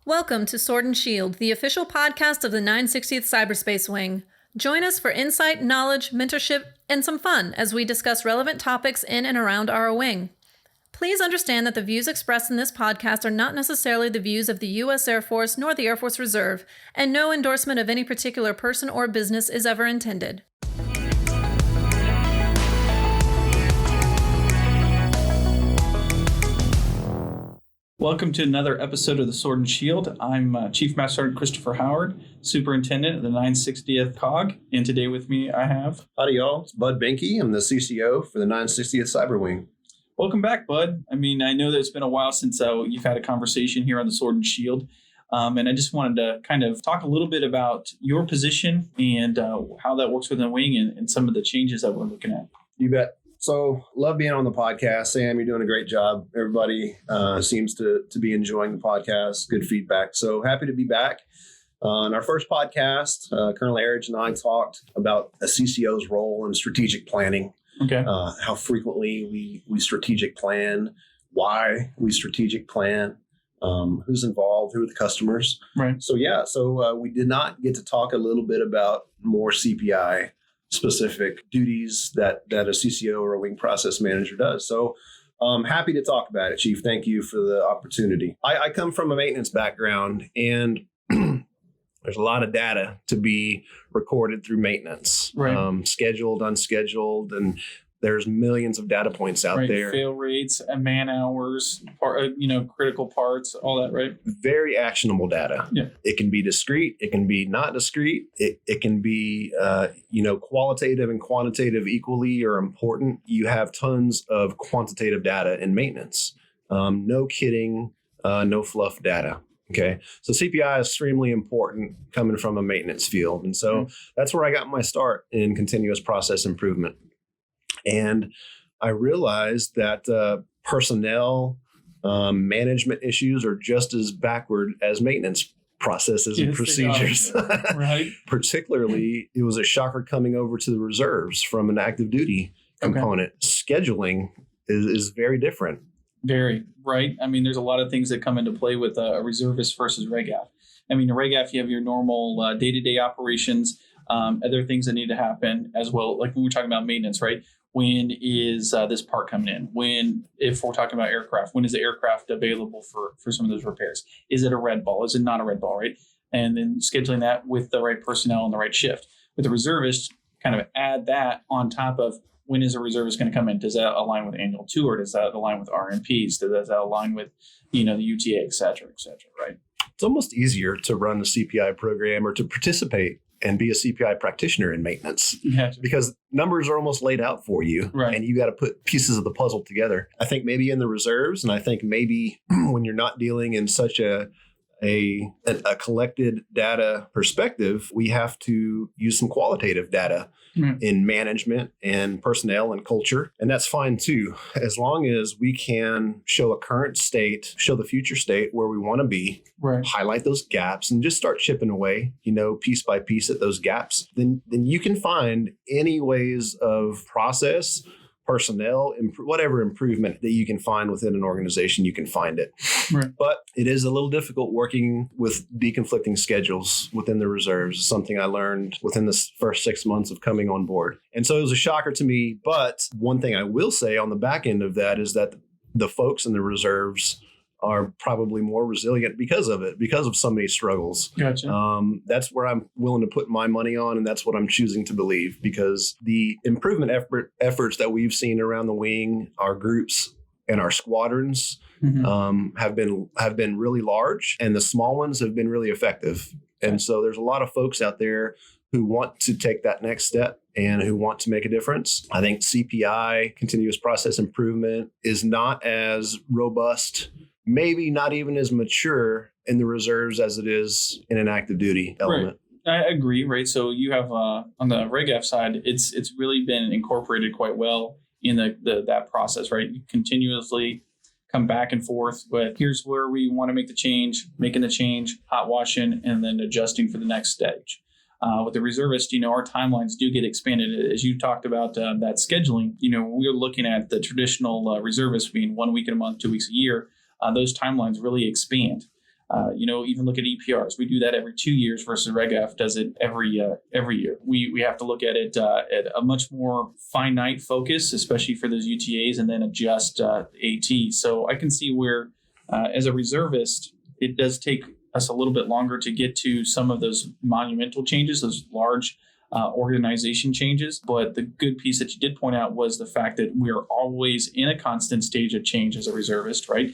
Welcome to Sword and Shield, the official podcast of the 960th Cyberspace Wing. Join us for insight, knowledge, mentorship, and some fun as we discuss relevant topics in and around our wing. Please understand that the views expressed in this podcast are not necessarily the views of the U.S. Air Force nor the Air Force Reserve, and no endorsement of any particular person or business is ever intended. Welcome to another episode of the Sword and Shield. I'm Chief Master Sgt. Christopher Howard, Superintendent of the 960th COG, and today with me I have... Howdy, y'all. It's Bud Boehnke. I'm the CCO for the 960th Cyber Wing. Welcome back, Bud. I know that it's been a while since you've had a conversation here on the Sword and Shield, and I just wanted to kind of talk a little bit about your position and how that works within the wing and some of the changes that we're looking at. You bet. So, love being on the podcast. Sam, you're doing a great job. Everybody seems to be enjoying the podcast. Good feedback. So, happy to be back. On our first podcast, Colonel Arridge and I talked about a CCO's role in strategic planning. Okay. How frequently we strategic plan, why we strategic plan, who's involved, who are the customers. Right. So, we did not get to talk a little bit about more CPI specific duties that a CCO or a wing process manager does. So I'm happy to talk about it, Chief. Thank you for the opportunity. I come from a maintenance background, and there's a lot of data to be recorded through maintenance, right. Scheduled, unscheduled, and there's millions of data points out there. Fail rates, man hours, critical parts, all that, right? Very actionable data. Yeah. It can be discrete. It can be not discrete. It can be, qualitative and quantitative equally are important. You have tons of quantitative data in maintenance. No kidding, no fluff data. Okay. So CPI is extremely important coming from a maintenance field. And so that's where I got my start in continuous process improvement. And I realized that personnel management issues are just as backward as maintenance processes and procedures. Right. Particularly, it was a shocker coming over to the reserves from an active duty component. Okay. Scheduling is very different. Very, right? There's a lot of things that come into play with a reservist versus RegAF. The RegAF, you have your normal day-to-day operations, other things that need to happen as well. Like when we're talking about maintenance, right? When is this part coming in? If we're talking about aircraft, when is the aircraft available for some of those repairs? Is it a red ball? Is it not a red ball, right? And then scheduling that with the right personnel and the right shift. With the reservist, kind of add that on top of when is a reservist going to come in? Does that align with annual tour? Does that align with RMPs? Does that align with, the UTA, et cetera, right? It's almost easier to run the CPI program or to participate and be a CPI practitioner in maintenance because numbers are almost laid out for you, right. And you got to put pieces of the puzzle together. I think maybe in the reserves, and I think maybe when you're not dealing in such a collected data perspective, we have to use some qualitative data in management and personnel and culture. And that's fine too, as long as we can show a current state, show the future state where we want to be, right. Highlight those gaps and just start chipping away, piece by piece at those gaps. Then you can find any ways of process, personnel, whatever improvement that you can find within an organization, you can find it. Right. But it is a little difficult working with deconflicting schedules within the reserves, something I learned within the first 6 months of coming on board. And so it was a shocker to me. But one thing I will say on the back end of that is that the folks in the reserves are probably more resilient because of it, because of so many struggles. Gotcha. That's where I'm willing to put my money on, and that's what I'm choosing to believe, because the improvement efforts that we've seen around the wing, our groups and our squadrons have been really large, and the small ones have been really effective. And so there's a lot of folks out there who want to take that next step and who want to make a difference. I think CPI, continuous process improvement, is not as robust, maybe not even as mature in the reserves as it is in an active duty element. Right. I agree, right? So you have on the RegAF side, it's really been incorporated quite well in that process, right? You continuously come back and forth with here's where we want to make the change, making the change, hot washing, and then adjusting for the next stage. With the reservist, our timelines do get expanded. As you talked about that scheduling, we're looking at the traditional reservist being 1 week in a month, 2 weeks a year. Those timelines really expand. Even look at EPRs. We do that every 2 years versus RegF does it every year. We have to look at it at a much more finite focus, especially for those UTAs, and then adjust AT. So I can see where, as a reservist, it does take us a little bit longer to get to some of those monumental changes, those large organization changes. But the good piece that you did point out was the fact that we are always in a constant stage of change as a reservist, right?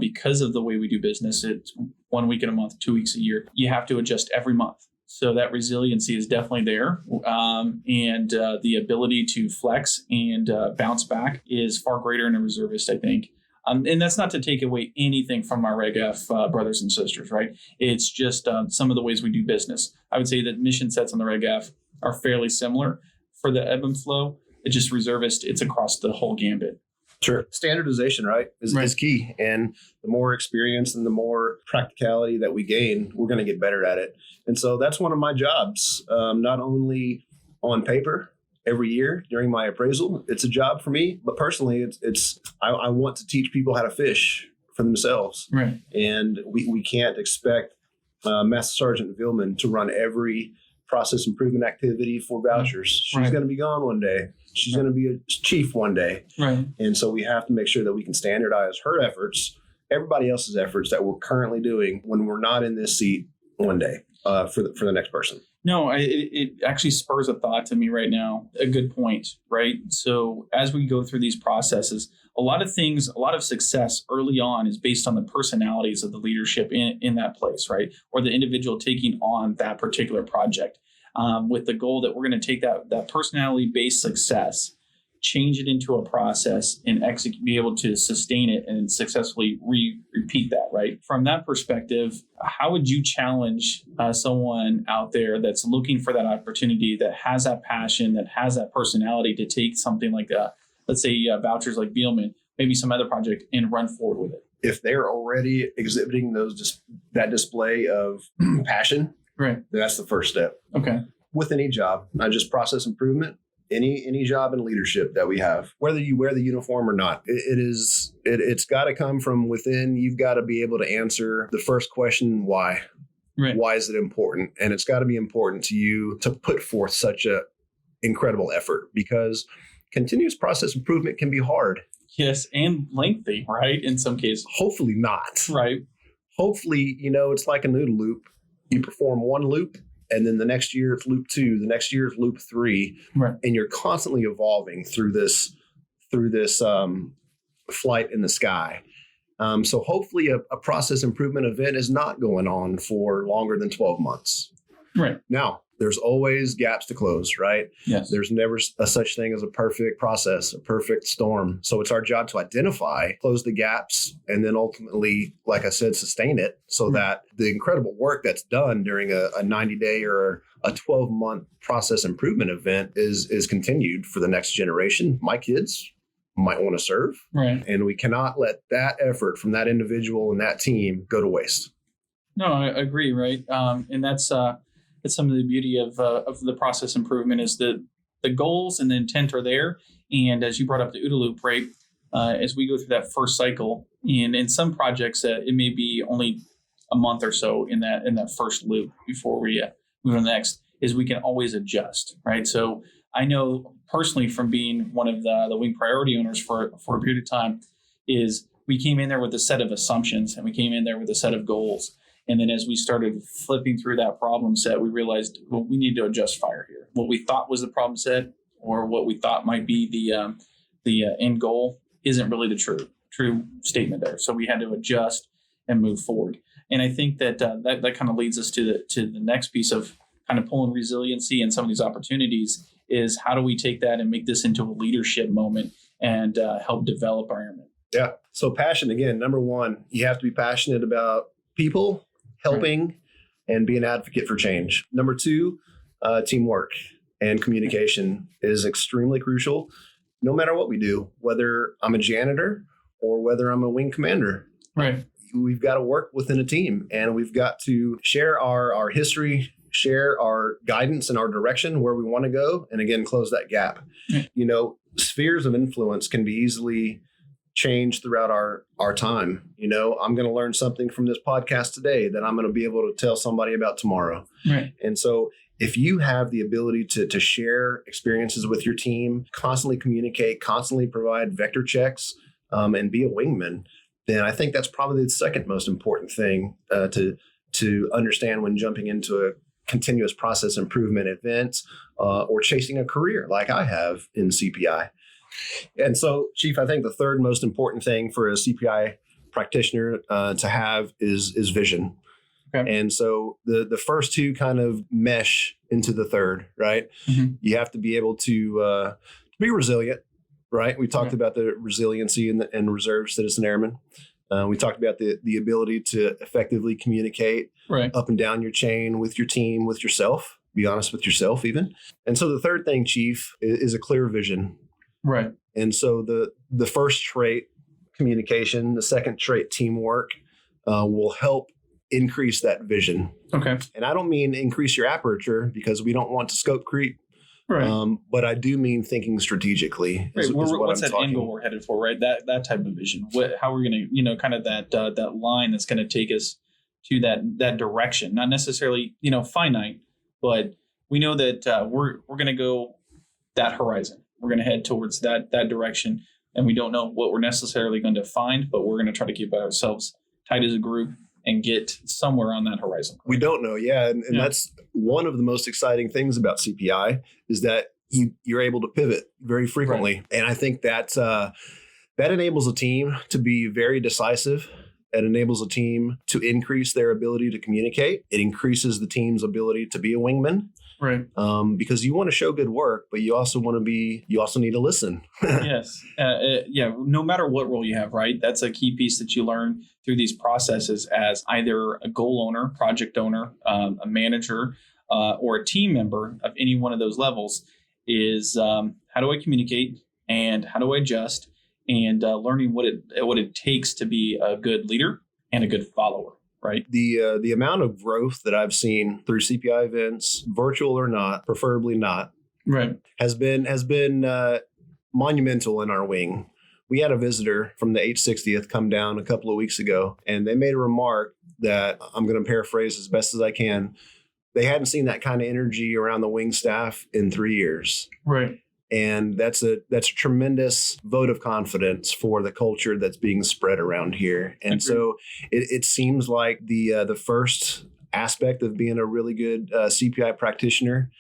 Because of the way we do business, it's 1 week in a month, 2 weeks a year. You have to adjust every month. So that resiliency is definitely there. And the ability to flex and bounce back is far greater in a reservist, I think. And that's not to take away anything from our RegF brothers and sisters, right? It's just some of the ways we do business. I would say that mission sets on the RegF are fairly similar for the ebb and flow. It's just reservist. It's across the whole gambit. Sure. Standardization, right, is key. And the more experience and the more practicality that we gain, we're going to get better at it. And so that's one of my jobs, not only on paper every year during my appraisal. It's a job for me, but personally, I want to teach people how to fish for themselves. Right. And we can't expect Master Sergeant Vilman to run every process improvement activity for vouchers. She's going to be gone one day. She's going to be a chief one day. Right. And so we have to make sure that we can standardize her efforts, everybody else's efforts that we're currently doing when we're not in this seat one day for the next person. No, it actually spurs a thought to me right now. A good point, right? So as we go through these processes, a lot of success early on is based on the personalities of the leadership in that place, right? Or the individual taking on that particular project with the goal that we're going to take that personality-based success, change it into a process, and be able to sustain it and successfully repeat that, right? From that perspective, how would you challenge someone out there that's looking for that opportunity, that has that passion, that has that personality to take something like let's say vouchers like Beelman, maybe some other project, and run forward with it? If they're already exhibiting that display of passion, right, that's the first step. Okay. With any job, not just process improvement, any job in leadership that we have, whether you wear the uniform or not, it's got to come from within. You've got to be able to answer the first question, why? Right. Why is it important? And it's got to be important to you to put forth such a incredible effort, because continuous process improvement can be hard. Yes, and lengthy, right? In some cases. Hopefully not. Right. Hopefully, it's like a noodle loop. You perform one loop, and then the next year it's loop 2, the next year it's loop 3, right. And you're constantly evolving through this flight in the sky. So hopefully a process improvement event is not going on for longer than 12 months. Right. Now, there's always gaps to close, right? Yes. There's never a such thing as a perfect process, a perfect storm. So it's our job to identify, close the gaps, and then ultimately, like I said, sustain it so that the incredible work that's done during a 90-day or a 12-month process improvement event is continued for the next generation. My kids might want to serve. Right. And we cannot let that effort from that individual and that team go to waste. No, I agree, right? And that's some of the beauty of the process improvement is that the goals and the intent are there. And as you brought up the OODA loop, right? As we go through that first cycle, and in some projects, it may be only a month or so in that first loop before we move on to the next, is we can always adjust, right? So I know personally from being one of the wing priority owners for a period of time, is we came in there with a set of assumptions and we came in there with a set of goals. And then as we started flipping through that problem set, we realized, well, we need to adjust fire here. What we thought was the problem set, or what we thought might be the end goal, isn't really the true statement there. So we had to adjust and move forward. And I think that kind of leads us to the next piece of kind of pulling resiliency and some of these opportunities is how do we take that and make this into a leadership moment and help develop our airmen? Yeah. So passion, again, number one, you have to be passionate about people, helping, and be an advocate for change. Number two, teamwork and communication is extremely crucial, no matter what we do, whether I'm a janitor or whether I'm a wing commander. Right. We've got to work within a team, and we've got to share our history, share our guidance and our direction, where we want to go, and again, close that gap. Yeah. Spheres of influence can be easily change throughout our time. I'm going to learn something from this podcast today that I'm going to be able to tell somebody about tomorrow. Right. And so if you have the ability to share experiences with your team, constantly communicate, constantly provide vector checks, and be a wingman, then I think that's probably the second most important thing to understand when jumping into a continuous process improvement event or chasing a career like I have in CPI. And so, Chief, I think the third most important thing for a CPI practitioner to have is vision. Okay. And so the first two kind of mesh into the third, right? Mm-hmm. You have to be able to be resilient, right? We talked about the resiliency and reserve citizen airmen. We talked about the ability to effectively communicate up and down your chain with your team, with yourself, be honest with yourself even. And so the third thing, Chief, is a clear vision. Right. And so the first trait, communication, the second trait, teamwork, will help increase that vision. Okay. And I don't mean increase your aperture because we don't want to scope creep. Right. But I do mean thinking strategically. Right. What's that angle we're headed for, right? That type of vision. How we're going to, kind of that line that's going to take us to that direction. Not necessarily, finite, but we know that we're going to go that horizon. We're going to head towards that direction, and we don't know what we're necessarily going to find, but we're going to try to keep ourselves tight as a group and get somewhere on that horizon. We don't know. Yeah. And that's one of the most exciting things about CPI is that you're able to pivot very frequently. Right. And I think that enables a team to be very decisive. It enables a team to increase their ability to communicate. It increases the team's ability to be a wingman. Right. Because you want to show good work, but you also need to listen. Yes. No matter what role you have, right? That's a key piece that you learn through these processes as either a goal owner, project owner, a manager, or a team member of any one of those levels is how do I communicate and how do I adjust and learning what it takes to be a good leader and a good follower. Right. The amount of growth that I've seen through CPI events, virtual or not, preferably not, right, has been monumental in our wing. We had a visitor from the 860th come down a couple of weeks ago, and they made a remark that I'm going to paraphrase as best as I can. They hadn't seen that kind of energy around the wing staff in 3 years. Right. And that's a tremendous vote of confidence for the culture that's being spread around here. And so it seems like the first aspect of being a really good CPI practitioner,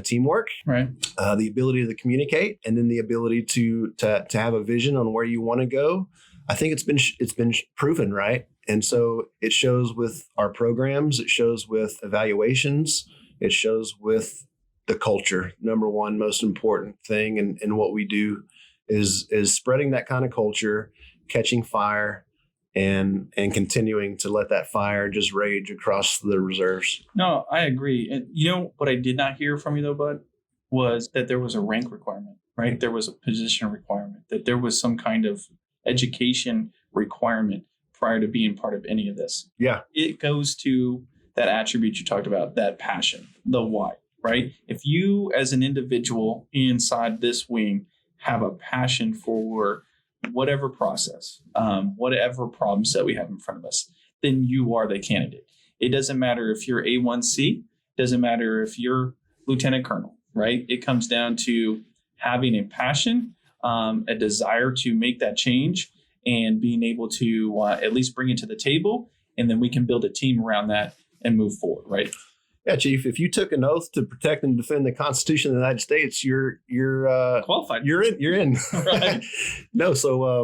teamwork, right, the ability to communicate, and then the ability to have a vision on where you want to go. I think it's been proven, right? And so it shows with our programs, it shows with evaluations, it shows with the culture. Number one most important thing in what we do is spreading that kind of culture, catching fire, and continuing to let that fire just rage across the reserves. No, I agree. And what I did not hear from you though, Bud, was that there was a rank requirement, right? There was a position requirement, that there was some kind of education requirement prior to being part of any of this. Yeah. It goes to that attribute you talked about, that passion, the why. Right? If you as an individual inside this wing have a passion for whatever process, whatever problem set we have in front of us, then you are the candidate. It doesn't matter if you're A1C, doesn't matter if you're Lieutenant Colonel, right? It comes down to having a passion, a desire to make that change and being able to at least bring it to the table. And then we can build a team around that and move forward, right? Yeah, Chief, if you took an oath to protect and defend the Constitution of the United States, you're qualified. You're in. Right. No, so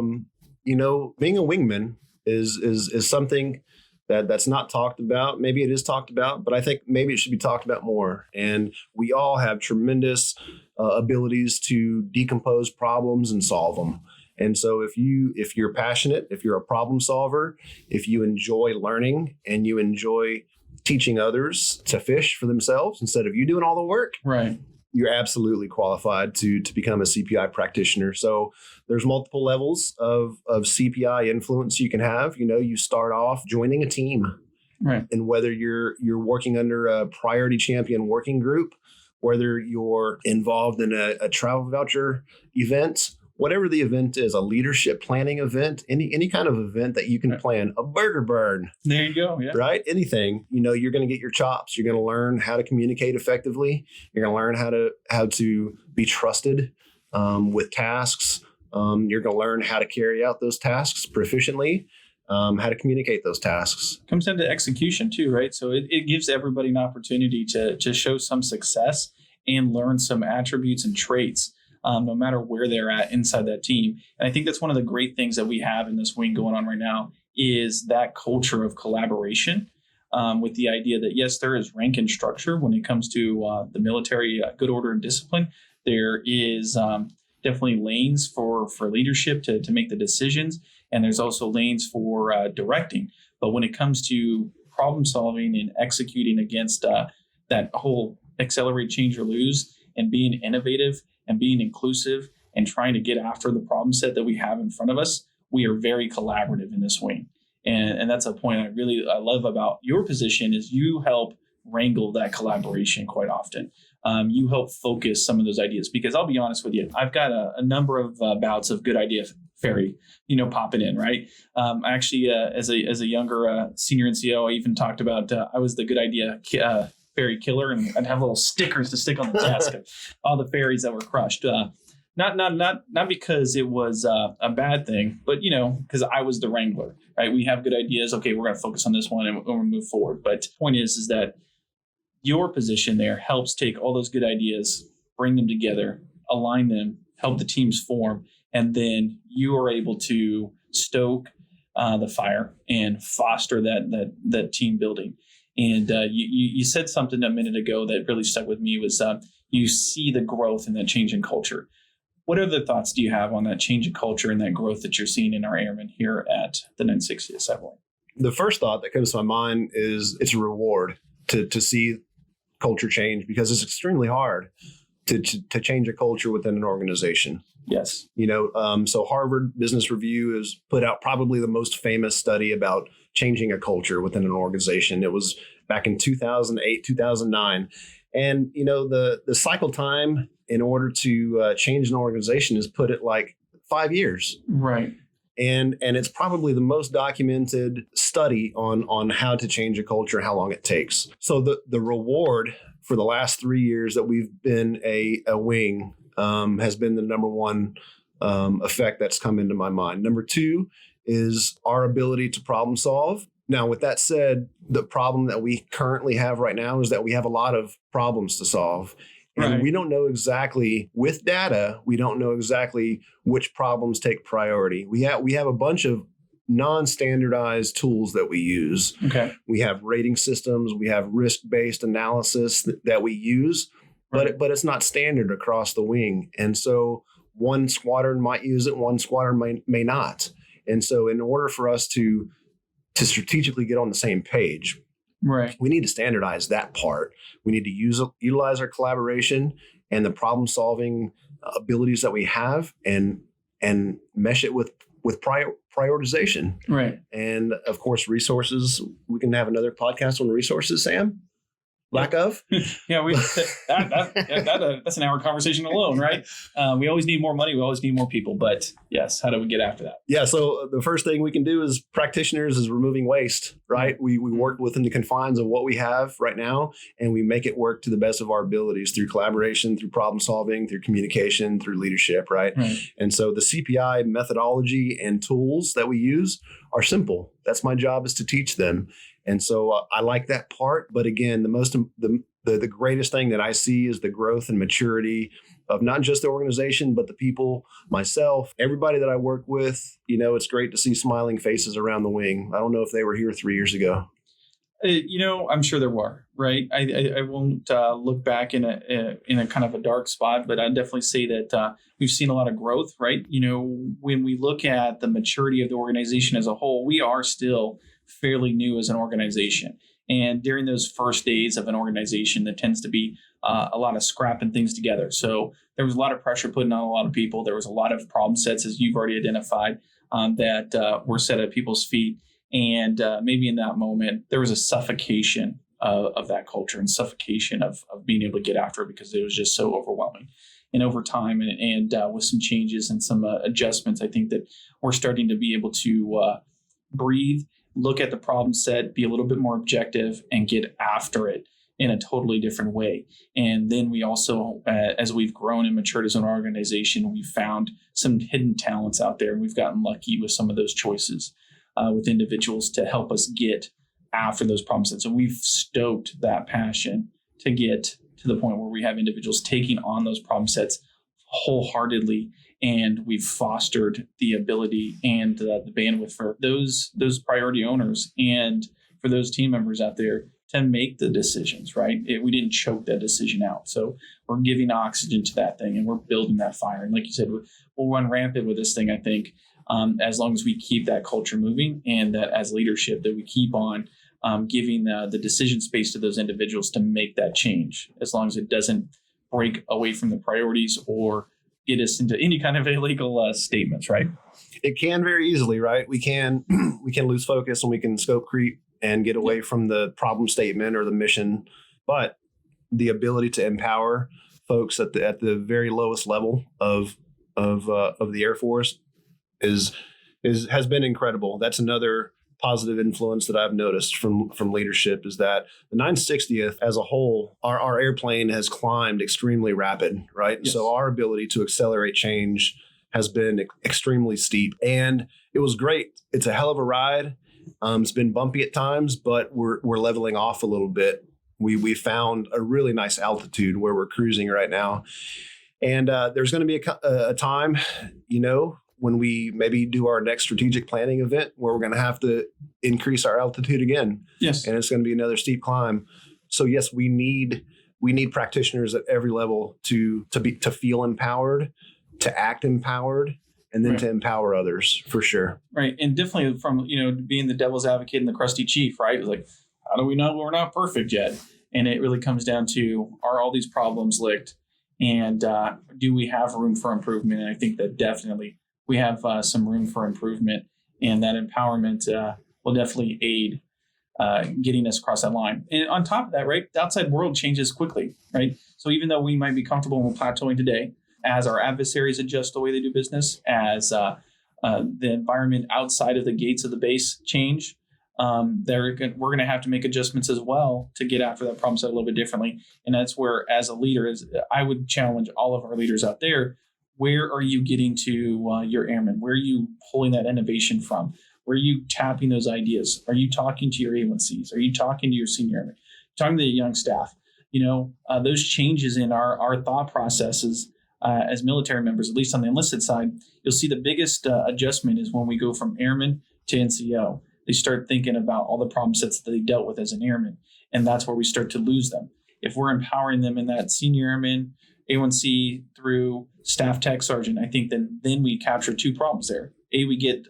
being a wingman is something that's not talked about. Maybe it is talked about, but I think maybe it should be talked about more. And we all have tremendous abilities to decompose problems and solve them. And so if you're passionate, if you're a problem solver, if you enjoy learning and you enjoy teaching others to fish for themselves instead of you doing all the work, right, you're absolutely qualified to become a CPI practitioner. So there's multiple levels of CPI influence you can have. You start off joining a team, right, and whether you're working under a priority champion working group, whether you're involved in a travel voucher event, whatever the event is, a leadership planning event, any kind of event that you can plan, a burger burn. There you go. Yeah. Right? Anything, you're going to get your chops. You're going to learn how to communicate effectively. You're going to learn how to be trusted with tasks. You're going to learn how to carry out those tasks proficiently, how to communicate those tasks. Comes down to execution too, right? So it gives everybody an opportunity to show some success and learn some attributes and traits, no matter where they're at inside that team. And I think that's one of the great things that we have in this wing going on right now is that culture of collaboration, with the idea that, yes, there is rank and structure when it comes to the military, good order and discipline. There is definitely lanes for leadership to make the decisions. And there's also lanes for directing. But when it comes to problem solving and executing against that whole accelerate, change, or lose, and being innovative and being inclusive and trying to get after the problem set that we have in front of us, we are very collaborative in this wing. And that's a point I love about your position is you help wrangle that collaboration quite often. You help focus some of those ideas, because I'll be honest with you, I've got a number of bouts of good idea fairy, popping in, right? Actually, as a younger senior NCO, I even talked about I was the good idea fairy killer, and I'd have little stickers to stick on the desk of all the fairies that were crushed. Not because it was a bad thing, but because I was the wrangler, right? We have good ideas. Okay, we're going to focus on this one and we'll move forward. But the point is that your position there helps take all those good ideas, bring them together, align them, help the teams form, and then you are able to stoke the fire and foster that team building. And you said something a minute ago that really stuck with me was you see the growth and that change in culture. What other thoughts do you have on that change in culture and that growth that you're seeing in our airmen here at the 960th Cyberwing? The first thought that comes to my mind is it's a reward to see culture change, because it's extremely hard to change a culture within an organization. Yes. So Harvard Business Review has put out probably the most famous study about changing a culture within an organization. It was back in 2008, 2009. And, the cycle time in order to change an organization is put at like 5 years. Right. And it's probably the most documented study on how to change a culture, how long it takes. So the reward for the last 3 years that we've been a wing has been the number one effect that's come into my mind. Number two is our ability to problem solve. Now, with that said, the problem that we currently have right now is that we have a lot of problems to solve. And we don't know exactly, with data, we don't know exactly which problems take priority. We have a bunch of non-standardized tools that we use. Okay. We have rating systems, we have risk-based analysis that we use, but it's not standard across the wing. And so one squadron might use it, one squadron may not. And so in order for us to strategically get on the same page, right, we need to standardize that part. We need to utilize our collaboration and the problem solving abilities that we have and mesh it with prioritization. Right. And of course, resources. We can have another podcast on resources, Sam. Lack of? Yeah, that's an hour conversation alone, right? We always need more money. We always need more people. But yes, how do we get after that? Yeah, so the first thing we can do as practitioners is removing waste, right? We work within the confines of what we have right now, and we make it work to the best of our abilities through collaboration, through problem solving, through communication, through leadership, right? And so the CPI methodology and tools that we use are simple. That's my job, is to teach them. And so I like that part. But again, the greatest thing that I see is the growth and maturity of not just the organization, but the people, myself, everybody that I work with. It's great to see smiling faces around the wing. I don't know if they were here 3 years ago. I'm sure there were, right? I won't look back in a kind of a dark spot, but I'd definitely say that we've seen a lot of growth, right? When we look at the maturity of the organization as a whole, we are still fairly new as an organization. And during those first days of an organization, there tends to be a lot of scrapping things together. So there was a lot of pressure putting on a lot of people. There was a lot of problem sets, as you've already identified, that were set at people's feet. And maybe in that moment, there was a suffocation of that culture and suffocation of being able to get after it because it was just so overwhelming. And over time and with some changes and some adjustments, I think that we're starting to be able to breathe, look at the problem set, be a little bit more objective, and get after it in a totally different way. And then we also, as we've grown and matured as an organization, we've found some hidden talents out there. And we've gotten lucky with some of those choices with individuals to help us get after those problem sets. And we've stoked that passion to get to the point where we have individuals taking on those problem sets wholeheartedly. And we've fostered the ability and the bandwidth for those priority owners and for those team members out there to make the decisions, right? We didn't choke that decision out. So we're giving oxygen to that thing and we're building that fire. And like you said, we'll run rampant with this thing, I think, as long as we keep that culture moving and that as leadership that we keep on giving the decision space to those individuals to make that change, as long as it doesn't break away from the priorities or get us into any kind of illegal statements, right? It can very easily, right? We can lose focus and we can scope creep and get away from the problem statement or the mission. But the ability to empower folks at the very lowest level of the Air Force has been incredible. That's another positive influence that I've noticed from leadership is that the 960th as a whole, our airplane has climbed extremely rapid, right? Yes. So our ability to accelerate change has been extremely steep, and it was great. It's a hell of a ride. It's been bumpy at times, but we're leveling off a little bit. We found a really nice altitude where we're cruising right now, and there's going to be a time, when we maybe do our next strategic planning event where we're going to have to increase our altitude again. Yes. And it's going to be another steep climb. So yes, we need practitioners at every level to feel empowered, to act empowered, and then right. to empower others for sure. Right. And definitely from, being the devil's advocate and the crusty chief, right? It's like, how do we know we're not perfect yet? And it really comes down to, are all these problems licked? And do we have room for improvement? And I think that definitely we have some room for improvement, and that empowerment will definitely aid getting us across that line. And on top of that, right, the outside world changes quickly, right? So even though we might be comfortable and plateauing today, as our adversaries adjust the way they do business, as the environment outside of the gates of the base change, we're going to have to make adjustments as well to get after that problem set a little bit differently. And that's where, as a leader, I would challenge all of our leaders out there. Where are you getting to your airmen? Where are you pulling that innovation from? Where are you tapping those ideas? Are you talking to your A1Cs? Are you talking to your senior airmen? Talking to the young staff? Those changes in our thought processes as military members, at least on the enlisted side, you'll see the biggest adjustment is when we go from airman to NCO. They start thinking about all the problem sets that they dealt with as an airman, and that's where we start to lose them. If we're empowering them in that senior airman, A1C through staff tech sergeant, I think then we capture two problems there. We get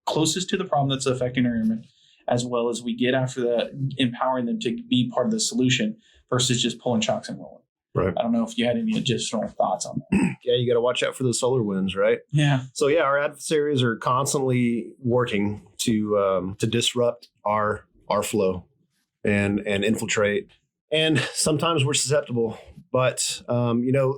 closest to the problem that's affecting our airmen, as well as we get after empowering them to be part of the solution versus just pulling chocks and rolling. Right. I don't know if you had any additional thoughts on that. Yeah, you got to watch out for the solar winds, right? Yeah. So yeah, our adversaries are constantly working to disrupt our flow and infiltrate. And sometimes we're susceptible, but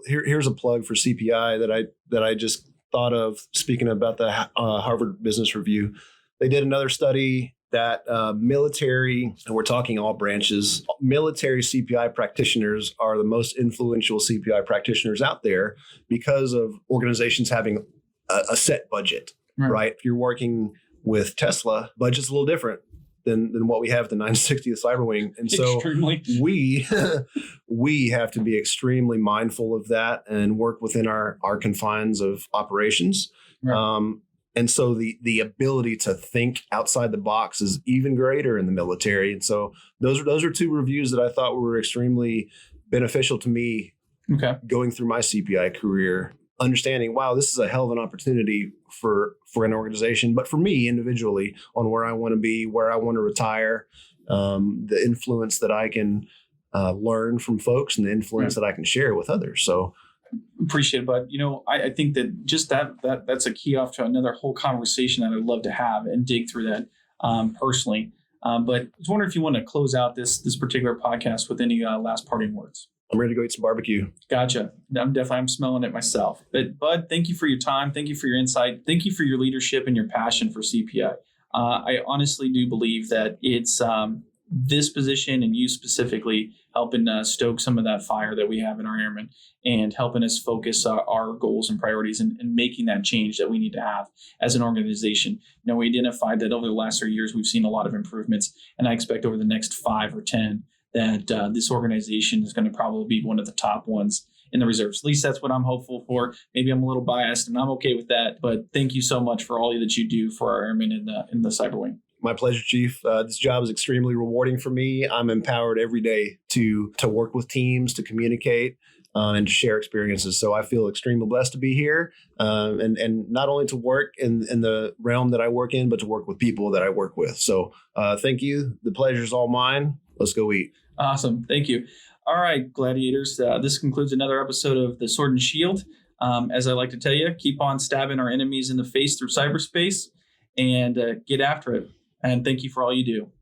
here's a plug for CPI that I just thought of. Speaking about the Harvard Business Review, they did another study that military, and we're talking all branches, military CPI practitioners are the most influential CPI practitioners out there because of organizations having a set budget, right? If you're working with Tesla, budget's a little different than what we have at the 960th Cyber Wing. And so we have to be extremely mindful of that and work within our confines of operations. Right. And so the ability to think outside the box is even greater in the military. And so those are two reviews that I thought were extremely beneficial to me going through my CPI career, understanding, wow, this is a hell of an opportunity for an organization, but for me individually on where I want to be, where I want to retire, the influence that I can learn from folks and the influence that I can share with others. So appreciate it, but I think that just that's a key off to another whole conversation that I'd love to have and dig through that personally. But I was wondering if you want to close out this particular podcast with any last parting words. I'm ready to go eat some barbecue. Gotcha. I'm smelling it myself. But Bud, thank you for your time. Thank you for your insight. Thank you for your leadership and your passion for CPI. I honestly do believe that it's this position and you specifically helping stoke some of that fire that we have in our airmen and helping us focus our goals and priorities and making that change that we need to have as an organization. We identified that over the last 3 years, we've seen a lot of improvements, and I expect over the next 5 or 10 that this organization is going to probably be one of the top ones in the reserves. At least that's what I'm hopeful for. Maybe I'm a little biased, and I'm okay with that. But thank you so much for all that you do for our airmen in the cyber wing. My pleasure, Chief. This job is extremely rewarding for me. I'm empowered every day to work with teams, to communicate, and to share experiences. So I feel extremely blessed to be here, and not only to work in the realm that I work in, but to work with people that I work with. So thank you. The pleasure is all mine. Let's go eat. Awesome. Thank you. All right, gladiators. This concludes another episode of The Sword and Shield. As I like to tell you, keep on stabbing our enemies in the face through cyberspace and get after it. And thank you for all you do.